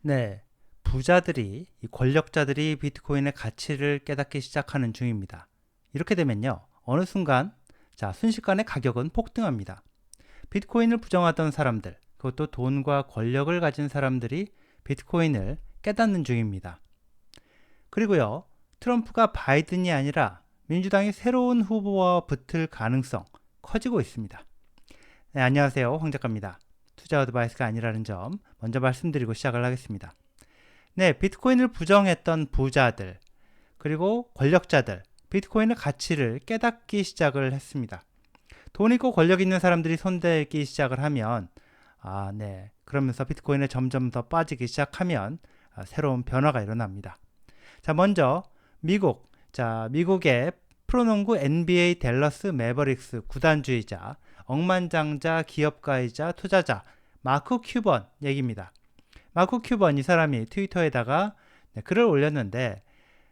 네, 부자들이, 이 권력자들이 비트코인의 가치를 깨닫기 시작하는 중입니다. 이렇게 되면요, 어느 순간, 순식간에 가격은 폭등합니다. 비트코인을 부정하던 사람들, 그것도 돈과 권력을 가진 사람들이 비트코인을 깨닫는 중입니다. 그리고요, 트럼프가 바이든이 아니라 민주당이 새로운 후보와 붙을 가능성 커지고 있습니다. 네, 안녕하세요. 황 작가입니다. 투자 어드바이스가 아니라는 점 먼저 말씀드리고 시작을 하겠습니다. 네, 비트코인을 부정했던 부자들, 그리고 권력자들, 비트코인의 가치를 깨닫기 시작을 했습니다. 돈 있고 권력 있는 사람들이 손대기 시작을 하면, 그러면서 비트코인에 점점 더 빠지기 시작하면 새로운 변화가 일어납니다. 먼저 미국의 프로농구 NBA 댈러스 매버릭스 구단주이자 억만장자 기업가이자 투자자 마크 큐번 얘기입니다. 마크 큐번 이 사람이 트위터에다가 글을 올렸는데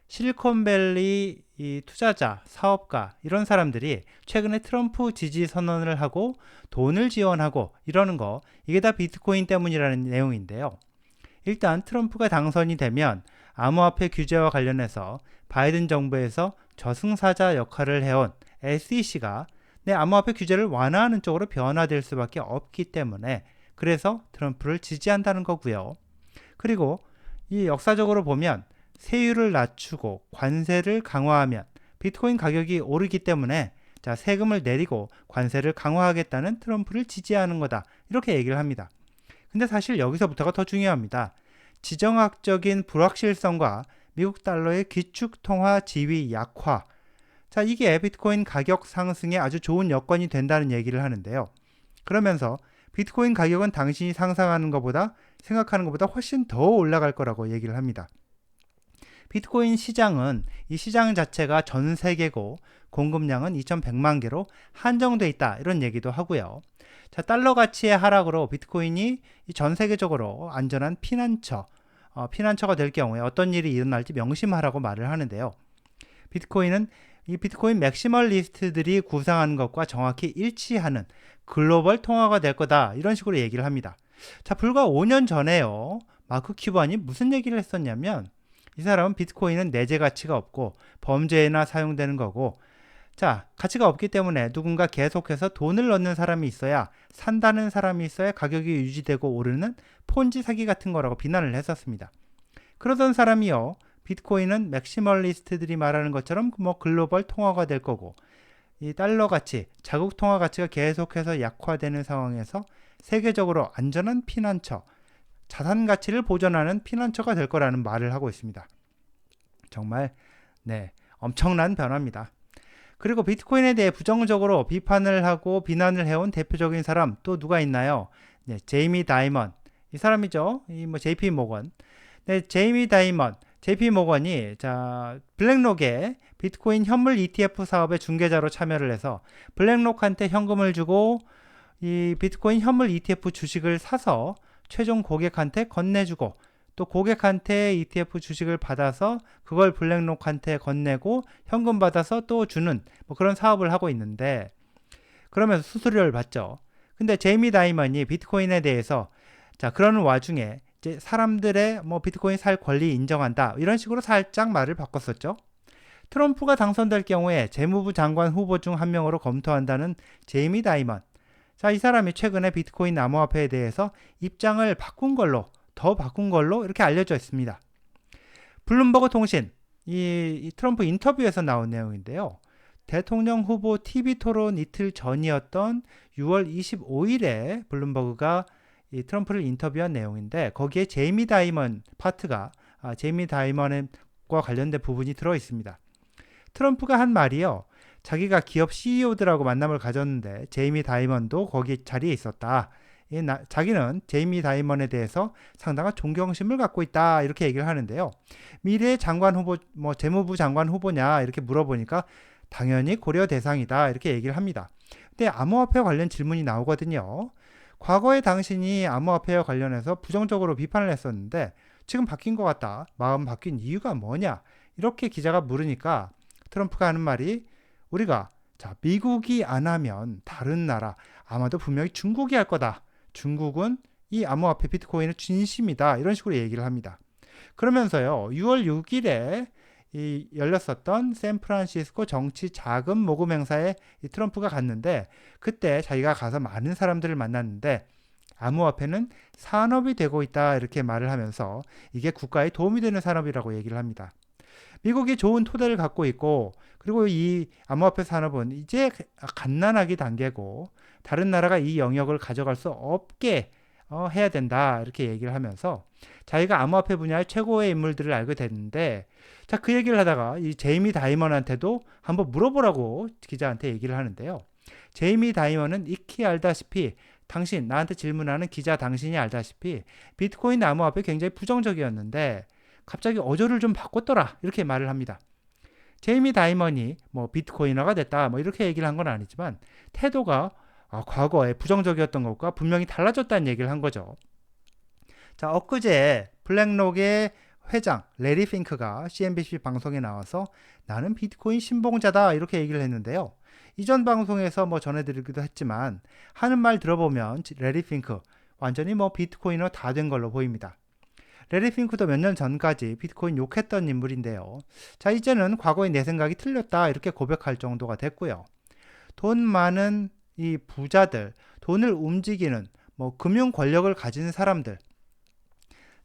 실리콘밸리 이 투자자, 사업가 이런 사람들이 최근에 트럼프 지지 선언을 하고 돈을 지원하고 이러는 거 이게 다 비트코인 때문이라는 내용인데요. 일단 트럼프가 당선이 되면 암호화폐 규제와 관련해서 바이든 정부에서 저승사자 역할을 해온 SEC가 암호화폐 규제를 완화하는 쪽으로 변화될 수밖에 없기 때문에 그래서 트럼프를 지지한다는 거고요. 그리고 이 역사적으로 보면 세율을 낮추고 관세를 강화하면 비트코인 가격이 오르기 때문에 세금을 내리고 관세를 강화하겠다는 트럼프를 지지하는 거다. 이렇게 얘기를 합니다. 근데 사실 여기서부터가 더 중요합니다. 지정학적인 불확실성과 미국 달러의 기축통화 지위 약화. 이게 비트코인 가격 상승에 아주 좋은 여건이 된다는 얘기를 하는데요. 그러면서 비트코인 가격은 당신이 생각하는 것보다 훨씬 더 올라갈 거라고 얘기를 합니다. 비트코인 시장은 이 시장 자체가 전 세계고 공급량은 2100만 개로 한정돼 있다 이런 얘기도 하고요. 달러 가치의 하락으로 비트코인이 전 세계적으로 안전한 피난처가 될 경우에 어떤 일이 일어날지 명심하라고 말을 하는데요. 비트코인은 이 비트코인 맥시멀리스트들이 구상하는 것과 정확히 일치하는 글로벌 통화가 될 거다 이런 식으로 얘기를 합니다. 불과 5년 전에요. 마크 큐번이 무슨 얘기를 했었냐면 이 사람은 비트코인은 내재 가치가 없고 범죄에나 사용되는 거고 가치가 없기 때문에 누군가 계속해서 돈을 넣는 사람이 있어야 산다는 사람이 있어야 가격이 유지되고 오르는 폰지 사기 같은 거라고 비난을 했었습니다. 그러던 사람이요. 비트코인은 맥시멀리스트들이 말하는 것처럼 글로벌 통화가 될 거고 이 달러 가치, 자국 통화 가치가 계속해서 약화되는 상황에서 세계적으로 안전한 피난처, 자산 가치를 보존하는 피난처가 될 거라는 말을 하고 있습니다. 정말 엄청난 변화입니다. 그리고 비트코인에 대해 부정적으로 비판을 하고 비난을 해온 대표적인 사람 또 누가 있나요? 제이미 다이먼 이 사람이죠. JP 모건. JP 모건이 블랙록의 비트코인 현물 ETF 사업의 중개자로 참여를 해서 블랙록한테 현금을 주고 이 비트코인 현물 ETF 주식을 사서 최종 고객한테 건네주고 또 고객한테 ETF 주식을 받아서 그걸 블랙록한테 건네고 현금 받아서 또 주는 그런 사업을 하고 있는데 그러면서 수수료를 받죠. 근데 제이미 다이먼이 비트코인에 대해서 그러는 와중에 이제 사람들의 비트코인 살 권리 인정한다 이런 식으로 살짝 말을 바꿨었죠. 트럼프가 당선될 경우에 재무부 장관 후보 중 한 명으로 검토한다는 제이미 다이먼. 이 사람이 최근에 비트코인 암호화폐에 대해서 입장을 더 바꾼 걸로 이렇게 알려져 있습니다. 블룸버그 통신, 이 트럼프 인터뷰에서 나온 내용인데요. 대통령 후보 TV 토론 이틀 전이었던 6월 25일에 블룸버그가 이 트럼프를 인터뷰한 내용인데 거기에 제이미 다이먼 파트가 제이미 다이먼과 관련된 부분이 들어 있습니다. 트럼프가 한 말이요. 자기가 기업 CEO들하고 만남을 가졌는데 제이미 다이먼도 거기 자리에 있었다. 자기는 제이미 다이먼에 대해서 상당한 존경심을 갖고 있다 이렇게 얘기를 하는데요. 미래의 장관 후보, 재무부 장관 후보냐 이렇게 물어보니까 당연히 고려 대상이다 이렇게 얘기를 합니다. 근데 암호화폐 관련 질문이 나오거든요. 과거에 당신이 암호화폐와 관련해서 부정적으로 비판을 했었는데 지금 바뀐 것 같다. 마음 바뀐 이유가 뭐냐? 이렇게 기자가 물으니까 트럼프가 하는 말이 우리가 미국이 안 하면 다른 나라 아마도 분명히 중국이 할 거다. 중국은 이 암호화폐 비트코인은 진심이다. 이런 식으로 얘기를 합니다. 그러면서요, 6월 6일에 이 열렸었던 샌프란시스코 정치 자금 모금 행사에 이 트럼프가 갔는데, 그때 자기가 가서 많은 사람들을 만났는데 암호화폐는 산업이 되고 있다 이렇게 말을 하면서 이게 국가에 도움이 되는 산업이라고 얘기를 합니다. 미국이 좋은 토대를 갖고 있고, 그리고 이 암호화폐 산업은 이제 갓난아기 단계고 다른 나라가 이 영역을 가져갈 수 없게 해야 된다 이렇게 얘기를 하면서 자기가 암호화폐 분야의 최고의 인물들을 알게 됐는데, 자, 그 얘기를 하다가 이 제이미 다이먼한테도 한번 물어보라고 기자한테 얘기를 하는데요. 제이미 다이먼은 익히 알다시피, 당신, 나한테 질문하는 기자 당신이 알다시피 비트코인 암호화폐 굉장히 부정적이었는데 갑자기 어조를 좀 바꿨더라 이렇게 말을 합니다. 제이미 다이먼이 뭐 비트코이너가 됐다 뭐 이렇게 얘기를 한 건 아니지만 태도가 과거에 부정적이었던 것과 분명히 달라졌다는 얘기를 한 거죠. 자, 엊그제 블랙록의 회장 레리 핑크가 CNBC 방송에 나와서 나는 비트코인 신봉자다 이렇게 얘기를 했는데요. 이전 방송에서 뭐 전해드리기도 했지만 하는 말 들어보면 레리 핑크 완전히 뭐 비트코이너 다 된 걸로 보입니다. 레리 핑크도 몇 년 전까지 비트코인 욕했던 인물인데요. 자, 이제는 과거의 내 생각이 틀렸다 이렇게 고백할 정도가 됐고요. 돈 많은 이 부자들, 돈을 움직이는 뭐 금융 권력을 가진 사람들,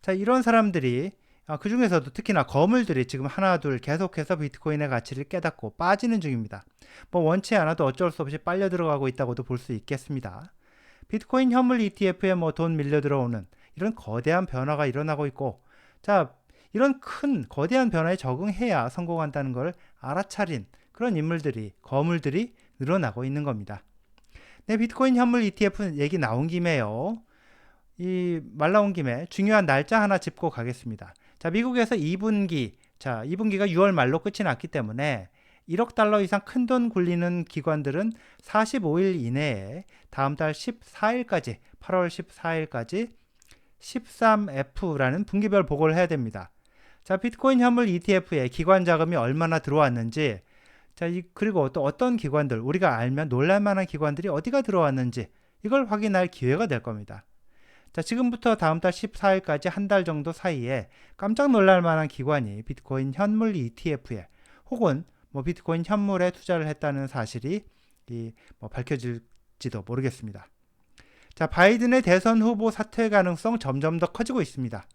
자, 이런 사람들이 그 중에서도 특히나 거물들이 지금 하나 둘 계속해서 비트코인의 가치를 깨닫고 빠지는 중입니다. 뭐 원치 않아도 어쩔 수 없이 빨려 들어가고 있다고도 볼 수 있겠습니다. 비트코인 현물 ETF에 뭐 돈 밀려 들어오는 이런 거대한 변화가 일어나고 있고, 자, 이런 큰 거대한 변화에 적응해야 성공한다는 걸 알아차린 그런 인물들이, 거물들이 늘어나고 있는 겁니다. 네, 비트코인 현물 ETF 얘기 나온 김에요. 이 말 나온 김에 중요한 날짜 하나 짚고 가겠습니다. 자, 미국에서 2분기, 자, 2분기가 6월 말로 끝이 났기 때문에 1억 달러 이상 큰 돈 굴리는 기관들은 45일 이내에 다음 달 14일까지, 8월 14일까지 13F라는 분기별 보고를 해야 됩니다. 자, 비트코인 현물 ETF에 기관 자금이 얼마나 들어왔는지, 자, 그리고 또 어떤 기관들, 우리가 알면 놀랄만한 기관들이 어디가 들어왔는지 이걸 확인할 기회가 될 겁니다. 자, 지금부터 다음 달 14일까지 한 달 정도 사이에 깜짝 놀랄 만한 기관이 비트코인 현물 ETF에 혹은 뭐 비트코인 현물에 투자를 했다는 사실이 뭐 밝혀질지도 모르겠습니다. 자, 바이든의 대선 후보 사퇴 가능성 점점 더 커지고 있습니다.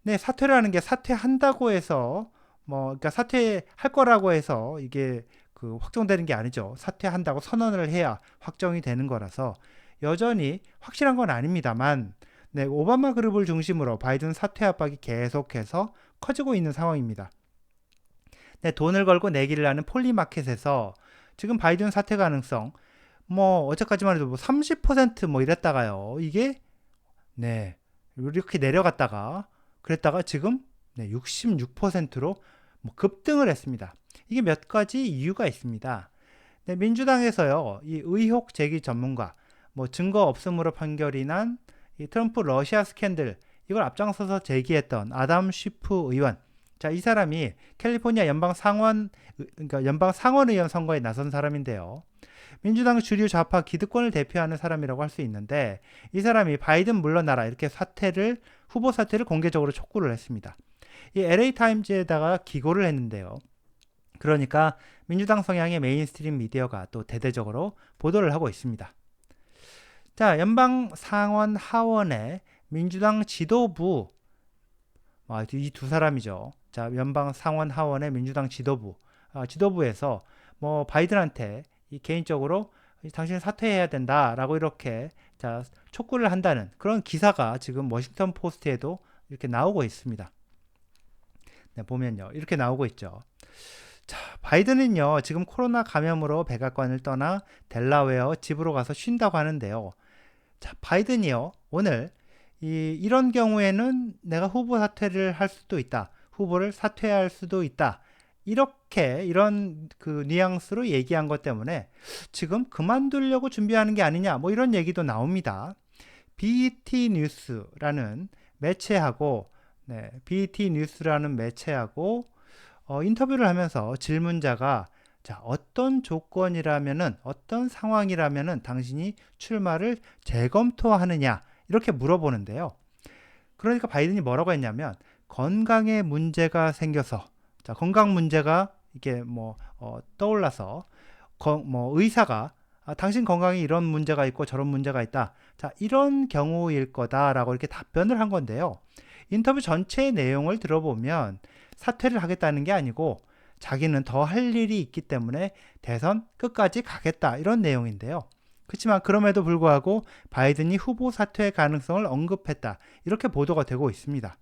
네, 사퇴라는 게 사퇴한다고 해서 그러니까 사퇴할 거라고 해서 이게 확정되는 게 아니죠. 사퇴한다고 선언을 해야 확정이 되는 거라서 여전히 확실한 건 아닙니다만, 네, 오바마 그룹을 중심으로 바이든 사퇴 압박이 계속해서 커지고 있는 상황입니다. 네, 돈을 걸고 내기를 하는 폴리마켓에서 지금 바이든 사퇴 가능성 어제까지만 해도 30% 이랬다가요. 이게 네, 이렇게 내려갔다가 그랬다가 지금 네, 66%로 급등을 했습니다. 이게 몇 가지 이유가 있습니다. 네, 민주당에서요, 이 의혹 제기 전문가, 증거 없음으로 판결이 난 이 트럼프 러시아 스캔들, 이걸 앞장서서 제기했던 아담 쉬프 의원. 자, 이 사람이 캘리포니아 그러니까 연방 상원 의원 선거에 나선 사람인데요. 민주당 주류 좌파 기득권을 대표하는 사람이라고 할 수 있는데, 이 사람이 바이든 물러나라 이렇게 후보 사퇴를 공개적으로 촉구를 했습니다. 이 LA 타임즈에다가 기고를 했는데요. 그러니까 민주당 성향의 메인스트림 미디어가 또 대대적으로 보도를 하고 있습니다. 자, 연방 상원 하원의 민주당 지도부, 이 두 사람이죠. 자, 연방 상원 하원의 민주당 지도부에서 바이든한테 개인적으로 당신은 사퇴해야 된다라고 이렇게 촉구를 한다는 그런 기사가 지금 워싱턴 포스트에도 이렇게 나오고 있습니다. 네, 보면요, 이렇게 나오고 있죠. 자, 바이든은요, 지금 코로나 감염으로 백악관을 떠나 델라웨어 집으로 가서 쉰다고 하는데요. 자, 바이든이요, 오늘 이런 경우에는 내가 후보 사퇴를 할 수도 있다, 후보를 사퇴할 수도 있다, 이런 뉘앙스로 얘기한 것 때문에 지금 그만두려고 준비하는 게 아니냐, 이런 얘기도 나옵니다. BET 뉴스라는 매체하고 인터뷰를 하면서 질문자가, 자, 어떤 조건이라면은, 어떤 상황이라면은 당신이 출마를 재검토하느냐, 이렇게 물어보는데요. 그러니까 바이든이 뭐라고 했냐면 건강에 문제가 생겨서 자, 건강 문제가 이게 떠올라서 의사가 당신 건강에 이런 문제가 있고 저런 문제가 있다. 자, 이런 경우일 거다라고 이렇게 답변을 한 건데요. 인터뷰 전체의 내용을 들어보면 사퇴를 하겠다는 게 아니고 자기는 더 할 일이 있기 때문에 대선 끝까지 가겠다 이런 내용인데요. 그렇지만 그럼에도 불구하고 바이든이 후보 사퇴 가능성을 언급했다. 이렇게 보도가 되고 있습니다.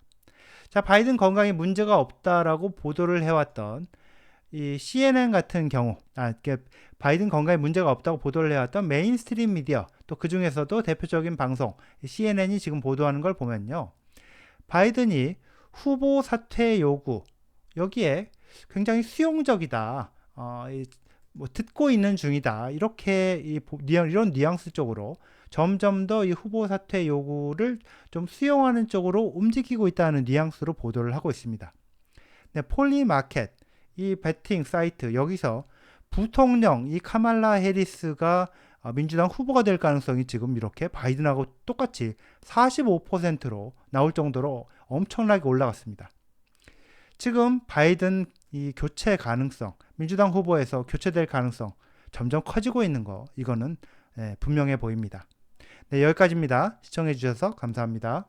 자, 바이든 건강에 문제가 없다라고 보도를 해왔던 이 CNN 같은 경우, 바이든 건강에 문제가 없다고 보도를 해왔던 메인스트림 미디어, 또 그 중에서도 대표적인 방송, CNN이 지금 보도하는 걸 보면요. 바이든이 후보 사퇴 요구, 여기에 굉장히 수용적이다. 듣고 있는 중이다. 이렇게 이런 뉘앙스 쪽으로 점점 더 이 후보 사퇴 요구를 좀 수용하는 쪽으로 움직이고 있다는 뉘앙스로 보도를 하고 있습니다. 네, 폴리마켓, 이 베팅 사이트 여기서 부통령 이 카말라 해리스가 민주당 후보가 될 가능성이 지금 이렇게 바이든하고 똑같이 45%로 나올 정도로 엄청나게 올라갔습니다. 지금 바이든 이 교체 가능성, 민주당 후보에서 교체될 가능성 점점 커지고 있는 거 이거는 분명해 보입니다. 네, 여기까지입니다. 시청해 주셔서 감사합니다.